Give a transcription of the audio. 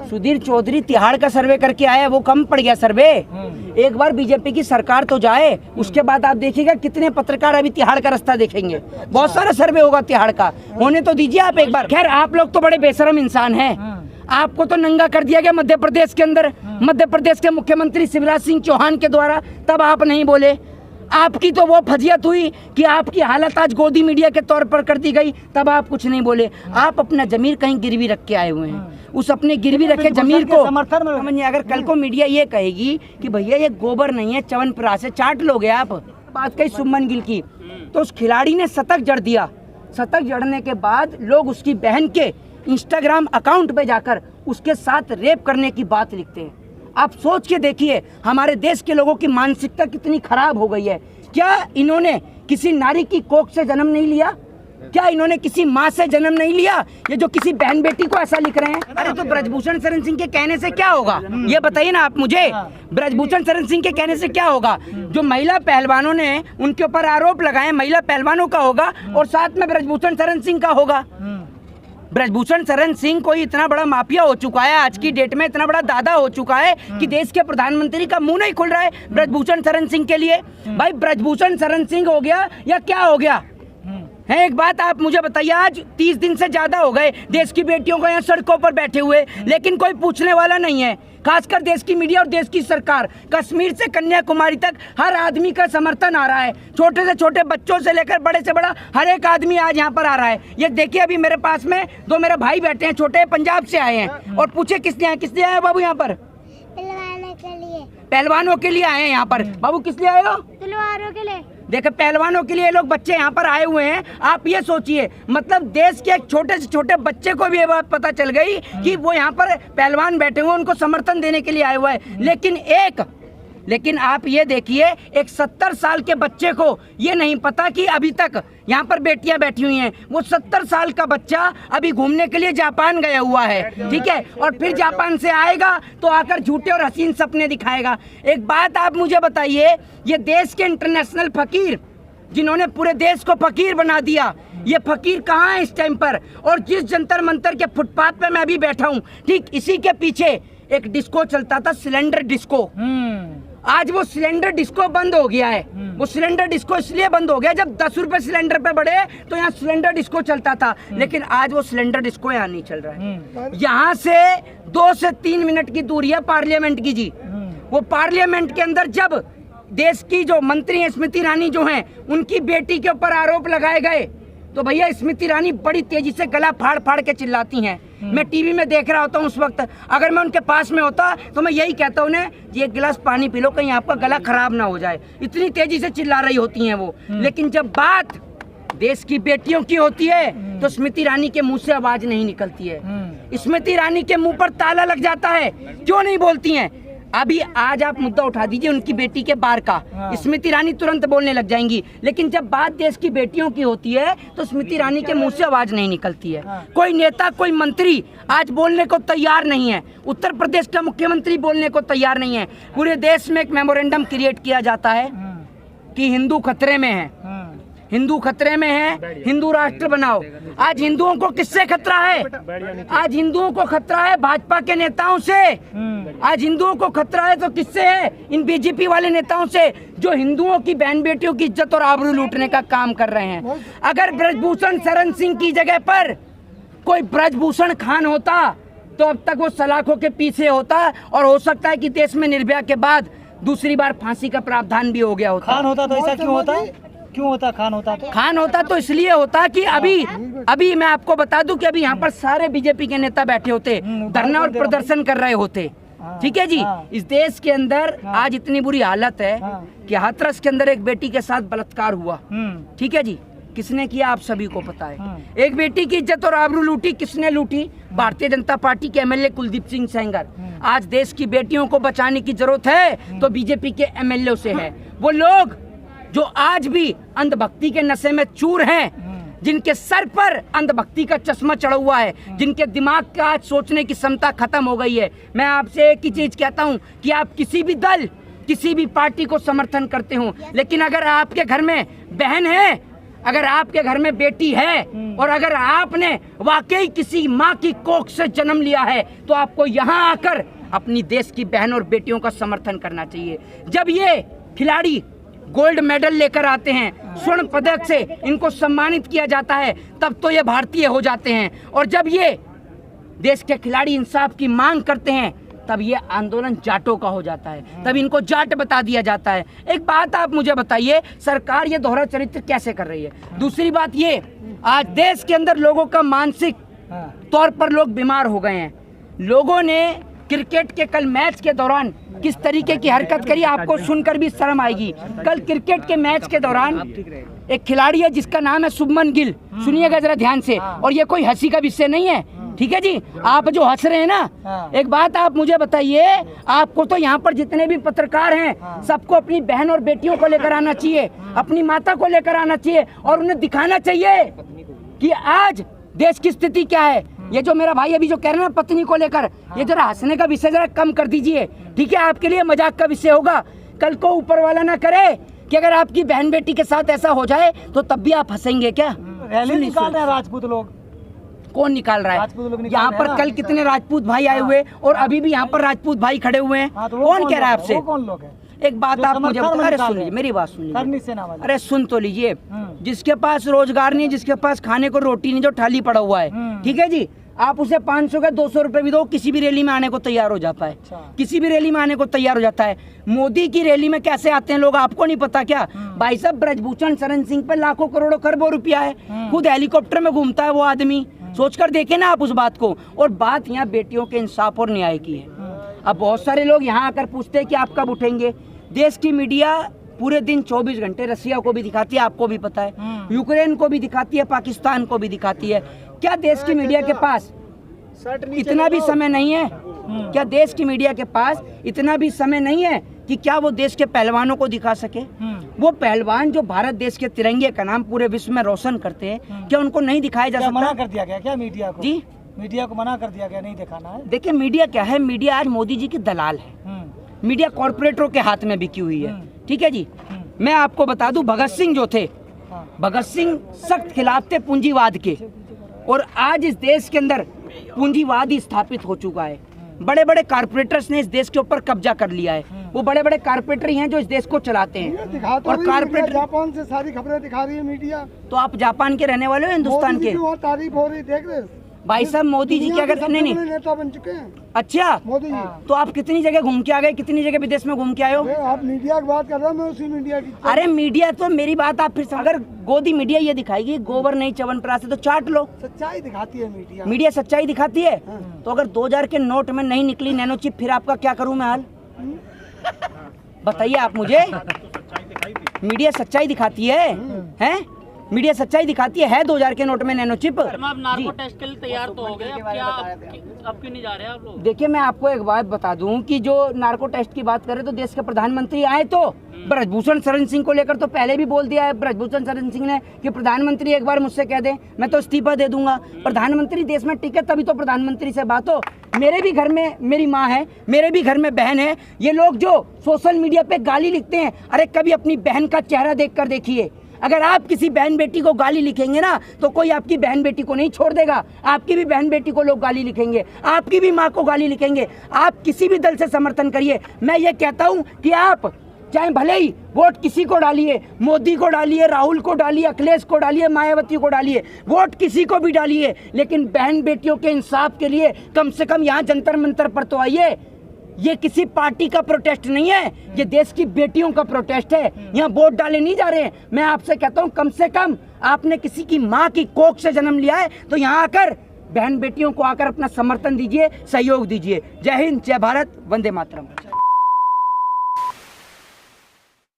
सुधीर चौधरी तिहाड़ का सर्वे करके आया, वो कम पड़ गया सर्वे। एक बार बीजेपी की सरकार तो जाए, उसके बाद आप देखिएगा कितने पत्रकार अभी तिहाड़ का रास्ता देखेंगे। बहुत सारा सर्वे होगा तिहाड़ का, होने तो दीजिए आप एक बार। खैर आप लोग तो बड़े बेशरम इंसान हैं, आपको तो नंगा कर दिया गया मध्य प्रदेश के अंदर, मध्य प्रदेश के मुख्यमंत्री शिवराज सिंह चौहान के द्वारा, तब आप नहीं बोले। आपकी तो वो फजियत हुई कि आपकी हालत आज गोदी मीडिया के तौर पर कर दी गई, तब आप कुछ नहीं बोले। आप अपना जमीर कहीं गिरवी रख के आए हुए हैं, उस अपने गिरवी रखे जमीर को समर्थन में। अगर कल को मीडिया ये कहेगी कि भैया ये गोबर नहीं है च्यवनप्राश है, चाट लोगे आप। बात कही शुभमन गिल की, तो उस खिलाड़ी ने शतक जड़ दिया। शतक जड़ने के बाद लोग उसकी बहन के इंस्टाग्राम अकाउंट पे जाकर उसके साथ रेप करने की बात लिखते हैं। आप सोच के देखिए हमारे देश के लोगों की मानसिकता कितनी खराब हो गई है। क्या इन्होंने किसी नारी की कोख से जन्म नहीं लिया? क्या इन्होंने किसी माँ से जन्म नहीं लिया? ये जो किसी बहन बेटी को ऐसा लिख रहे हैं। अरे तो ब्रजभूषण शरण सिंह के कहने से क्या होगा, ये बताइए ना आप मुझे। ब्रजभूषण शरण सिंह के कहने से क्या होगा? जो महिला पहलवानों ने उनके ऊपर आरोप लगाए, महिला पहलवानों का होगा और साथ में ब्रजभूषण शरण सिंह का होगा। ब्रजभूषण शरण सिंह कोई इतना बड़ा माफिया हो चुका है, आज की डेट में इतना बड़ा दादा हो चुका है कि देश के प्रधानमंत्री का मुंह नहीं खुल रहा है ब्रजभूषण शरण सिंह के लिए। भाई ब्रजभूषण शरण सिंह हो गया या क्या हो गया है? एक बात आप मुझे बताइए, आज 30 दिन से ज्यादा हो गए देश की बेटियों को यहाँ सड़कों पर बैठे हुए, लेकिन कोई पूछने वाला नहीं है। खासकर देश की मीडिया और देश की सरकार, कश्मीर से कन्याकुमारी तक हर आदमी का समर्थन आ रहा है। छोटे से छोटे बच्चों से लेकर बड़े से बड़ा हर एक आदमी आज यहाँ पर आ रहा है। ये देखिए अभी मेरे पास में दो मेरे भाई बैठे हैं, छोटे पंजाब से आए हैं, और पूछे किस लिए आए बाबू यहाँ पर? पहलवानों के लिए आए हैं यहाँ पर। बाबू किस लिए आए हो? तलवारों के लिए। देखो पहलवानों के लिए लोग बच्चे यहाँ पर आए हुए हैं। आप ये सोचिए, मतलब देश के एक छोटे से छोटे बच्चे को भी ये बात पता चल गई कि वो यहाँ पर पहलवान बैठे हुए, उनको समर्थन देने के लिए आए हुए हैं। लेकिन आप ये देखिए, एक 70 साल के बच्चे को ये नहीं पता कि अभी तक यहाँ पर बेटियां बैठी हुई हैं। वो 70 साल का बच्चा अभी घूमने के लिए जापान गया हुआ है, ठीक है, और फिर जापान से आएगा तो आकर झूठे और हसीन सपने दिखाएगा। एक बात आप मुझे बताइए, ये देश के इंटरनेशनल फकीर जिन्होंने पूरे देश को फकीर बना दिया, ये फकीर कहाँ है इस टाइम पर? और जिस जंतर मंतर के फुटपाथ पे मैं अभी बैठा हूँ, ठीक इसी के पीछे एक डिस्को चलता था, सिलेंडर डिस्को। आज वो सिलेंडर डिस्को बंद हो गया है। वो सिलेंडर डिस्को इसलिए बंद हो गया, जब 10 रुपए सिलेंडर पे बढ़े तो यहाँ सिलेंडर डिस्को चलता था, लेकिन आज वो सिलेंडर डिस्को यहाँ नहीं चल रहा है। यहाँ से 2 से 3 मिनट की दूरी है पार्लियामेंट की जी। वो पार्लियामेंट के अंदर जब देश की जो मंत्री हैं स्मृति ईरानी जो हैं, उनकी बेटी के ऊपर आरोप लगाए गए, तो भैया स्मृति ईरानी बड़ी तेजी से गला फाड़ फाड़ के चिल्लाती हैं। मैं टीवी में देख रहा होता हूँ उस वक्त, अगर मैं उनके पास में होता तो मैं यही कहता उन्हें, ये एक गिलास पानी पी लो, कहीं आपका गला खराब ना हो जाए। इतनी तेजी से चिल्ला रही होती हैं वो। लेकिन जब बात देश की बेटियों की होती है तो स्मृति ईरानी के मुंह से आवाज नहीं निकलती है। स्मृति ईरानी के मुंह पर ताला लग जाता है, क्यों नहीं बोलती हैं? अभी आज आप मुद्दा उठा दीजिए उनकी बेटी के बार का, स्मृति ईरानी तुरंत बोलने लग जाएंगी। लेकिन जब बात देश की बेटियों की होती है तो स्मृति ईरानी के मुंह से आवाज नहीं निकलती है। कोई नेता, कोई मंत्री आज बोलने को तैयार नहीं है। उत्तर प्रदेश का मुख्यमंत्री बोलने को तैयार नहीं है। पूरे देश में एक मेमोरेंडम क्रिएट किया जाता है कि हिंदू खतरे में है, हिंदू खतरे में है, हिंदू राष्ट्र बनाओ। आज हिंदुओं को किससे खतरा है? आज हिंदुओं को खतरा है भाजपा के नेताओं से। आज हिंदुओं को खतरा है तो किससे है? इन बीजेपी वाले नेताओं से, जो हिंदुओं की बहन बेटियों की इज्जत और आबरू लूटने का काम कर रहे हैं। अगर ब्रजभूषण शरण सिंह की जगह पर कोई ब्रजभूषण खान होता तो अब तक वो सलाखों के पीछे होता, और हो सकता है कि देश में निर्भया के बाद दूसरी बार फांसी का प्रावधान भी हो गया होता। खान होता तो ऐसा क्यों होता? क्यों होता खान होता तो? खान होता तो इसलिए होता कि अभी मैं आपको बता दूं कि अभी यहाँ पर सारे बीजेपी के नेता बैठे होते, धरना और प्रदर्शन कर रहे होते। ठीक है जी। इस देश के अंदर आज इतनी बुरी हालत है कि हाथरस के अंदर एक बेटी के साथ बलात्कार हुआ। ठीक है जी। किसने किया आप सभी को पता है। एक बेटी की इज्जत और आबरू लूटी, किसने लूटी? भारतीय जनता पार्टी के एमएलए कुलदीप सिंह सेंगर। आज देश की बेटियों को बचाने की जरूरत है तो बीजेपी के एमएलए से है। वो लोग जो आज भी अंधभक्ति के नशे में चूर हैं, जिनके सर पर अंधभक्ति का चश्मा चढ़ा हुआ है, जिनके दिमाग का आज सोचने की क्षमता खत्म हो गई है। मैं आपसे एक ही चीज कहता हूं कि आप किसी भी दल, किसी भी पार्टी को समर्थन करते हो, लेकिन अगर आपके घर में बहन है, अगर आपके घर में बेटी है और अगर आपने वाकई किसी माँ की कोख से जन्म लिया है तो आपको यहाँ आकर अपनी देश की बहन और बेटियों का समर्थन करना चाहिए। जब ये खिलाड़ी गोल्ड मेडल लेकर आते हैं, स्वर्ण पदक से इनको सम्मानित किया जाता है, तब तो ये भारतीय हो जाते हैं। और जब ये देश के खिलाड़ी इंसाफ की मांग करते हैं तब ये आंदोलन जाटों का हो जाता है, तब इनको जाट बता दिया जाता है। एक बात आप मुझे बताइए, सरकार ये दोहरा चरित्र कैसे कर रही है? दूसरी बात ये, आज देश के अंदर लोगों का मानसिक तौर पर लोग बीमार हो गए हैं। लोगों ने क्रिकेट के कल मैच के दौरान किस तरीके की हरकत करी, आपको सुनकर भी शर्म आएगी। कल क्रिकेट के मैच के दौरान एक खिलाड़ी है जिसका नाम है शुभमन गिल, सुनिएगा जरा ध्यान से, और ये कोई हंसी का विषय नहीं है, ठीक है जी। आप जो हंस रहे हैं ना, एक बात आप मुझे बताइए, आपको तो यहाँ पर जितने भी पत्रकार हैं सबको अपनी बहन और बेटियों को लेकर आना चाहिए, अपनी माता को लेकर आना चाहिए और उन्हें दिखाना चाहिए कि आज देश की स्थिति क्या है। ये जो मेरा भाई अभी जो कह रहे हैं ना पत्नी को लेकर, ये जरा हंसने का विषय जरा कम कर दीजिए, ठीक है? आपके लिए मजाक का विषय होगा, कल को ऊपर वाला ना करे कि अगर आपकी बहन बेटी के साथ ऐसा हो जाए तो तब भी आप हंसेंगे क्या? रैली निकाल रहे हैं राजपूत लोग। कौन निकाल रहा है? यहाँ पर कल कितने राजपूत भाई आए हुए और अभी भी यहाँ पर राजपूत भाई खड़े हुए हैं। कौन कह रहा है आपसे? कौन लोग हैं? एक बात आप मुझे बता, अरे सुन लीजिए मेरी बात, सुन लीजिए, अरे सुन तो लीजिए। जिसके पास रोजगार नहीं, जिसके पास खाने को रोटी नहीं, जो थाली पड़ा हुआ है, ठीक है जी, आप उसे 500 का 200 रुपए भी दो, किसी भी रैली में आने को तैयार हो जाता है, किसी भी रैली में आने को तैयार हो जाता है। मोदी की रैली में कैसे आते हैं लोग, आपको नहीं पता क्या? भाई साहब, ब्रजभूषण शरण सिंह पे लाखों करोड़ों खरबों रुपया है, खुद हेलीकॉप्टर में घूमता है वो आदमी, सोचकर देखे ना आप उस बात को। और बात यहाँ बेटियों के इंसाफ और न्याय की है। अब बहुत सारे लोग यहाँ आकर पूछते हैं कि आप कब उठेंगे। देश की मीडिया पूरे दिन 24 घंटे रसिया को भी दिखाती है, आपको भी पता है, यूक्रेन को भी दिखाती है, पाकिस्तान को भी दिखाती है। क्या देश की मीडिया के पास इतना भी समय नहीं है? क्या देश की मीडिया के पास इतना भी समय नहीं है कि क्या वो देश के पहलवानों को दिखा सके? वो पहलवान जो भारत देश के तिरंगे का नाम पूरे विश्व में रोशन करते हैं, क्या उनको नहीं दिखाया जा सकता? मना कर दिया गया क्या मीडिया को? जी, मीडिया को मना कर दिया गया, नहीं दिखाना है। देखिए मीडिया क्या है, मीडिया आज मोदी जी की दलाल है, मीडिया कॉर्पोरेटरों के हाथ में बिकी हुई है, ठीक है जी। मैं आपको बता दूं, भगत सिंह जो थे, भगत सिंह सख्त खिलाफ थे पूंजीवाद के, और आज इस देश के अंदर पूंजीवाद ही स्थापित हो चुका है। बड़े बड़े कारपोरेटर्स ने इस देश के ऊपर कब्जा कर लिया है। वो बड़े बड़े कारपोरेटर ही हैं जो इस देश को चलाते हैं। और कारपोरेटर जापान से सारी खबरें दिखा रही है मीडिया। तो आप जापान के रहने वाले हो, हिंदुस्तान के? तारीफ हो रही, देख रहे भाई साहब, मोदी जी क्या करते? नहीं, नेता बन चुके हैं। अच्छा, मोदी जी। तो आप कितनी जगह घूम के आ गए, कितनी जगह विदेश में घूम के आए हो? आप मीडिया की बात कर रहे हो, मैं उसी मीडिया की। अरे मीडिया तो मेरी बात आप फिर अगर गोदी मीडिया ये दिखाएगी गोबर नहीं च्यवनप्राश है तो चाट लो। सच्चाई दिखाती है मीडिया। मीडिया सच्चाई दिखाती है। तो अगर 2000 के नोट में नहीं निकली नैनो चिप, फिर आपका क्या करूं मैं हाल? बताइए आप मुझे। मीडिया सच्चाई दिखाती है, हैं? मीडिया सच्चाई दिखाती है 2000 के नोट में नैनो चिप। आप नार्को टेस्ट के लिए तैयार तो हो गए, अब क्यों नहीं जा रहे आप लोग? देखिए मैं आपको एक बात बता दूं कि जो नार्को टेस्ट की बात करें तो देश के प्रधानमंत्री आए तो ब्रजभूषण शरण सिंह को लेकर तो पहले भी बोल दिया है ब्रजभूषण शरण सिंह ने कि प्रधानमंत्री एक बार मुझसे कह दें मैं तो इस्तीफा दे दूंगा। प्रधानमंत्री देश में टिके तभी तो प्रधानमंत्री से बात हो। मेरे भी घर में मेरी माँ है, मेरे भी घर में बहन है। ये लोग जो सोशल मीडिया पे गाली लिखते हैं, अरे कभी अपनी बहन का चेहरा देख कर देखिए। अगर आप किसी बहन बेटी को गाली लिखेंगे ना तो कोई आपकी बहन बेटी को नहीं छोड़ देगा। आपकी भी बहन बेटी को लोग गाली लिखेंगे, आपकी भी माँ को गाली लिखेंगे। आप किसी भी दल से समर्थन करिए। मैं ये कहता हूँ कि आप चाहे भले ही वोट किसी को डालिए, मोदी को डालिए, राहुल को डालिए, अखिलेश को डालिए, मायावती को डालिए, वोट किसी को भी डालिए, लेकिन बहन बेटियों के इंसाफ के लिए कम से कम यहाँ जंतर मंतर पर तो आइए। ये किसी पार्टी का प्रोटेस्ट नहीं है, ये देश की बेटियों का प्रोटेस्ट है। यहाँ वोट डाले नहीं जा रहे हैं। मैं आपसे कहता हूँ कम से कम आपने किसी की माँ की कोख से जन्म लिया है तो यहाँ आकर बहन बेटियों को आकर अपना समर्थन दीजिए, सहयोग दीजिए। जय हिंद, जय भारत, वंदे मातरम।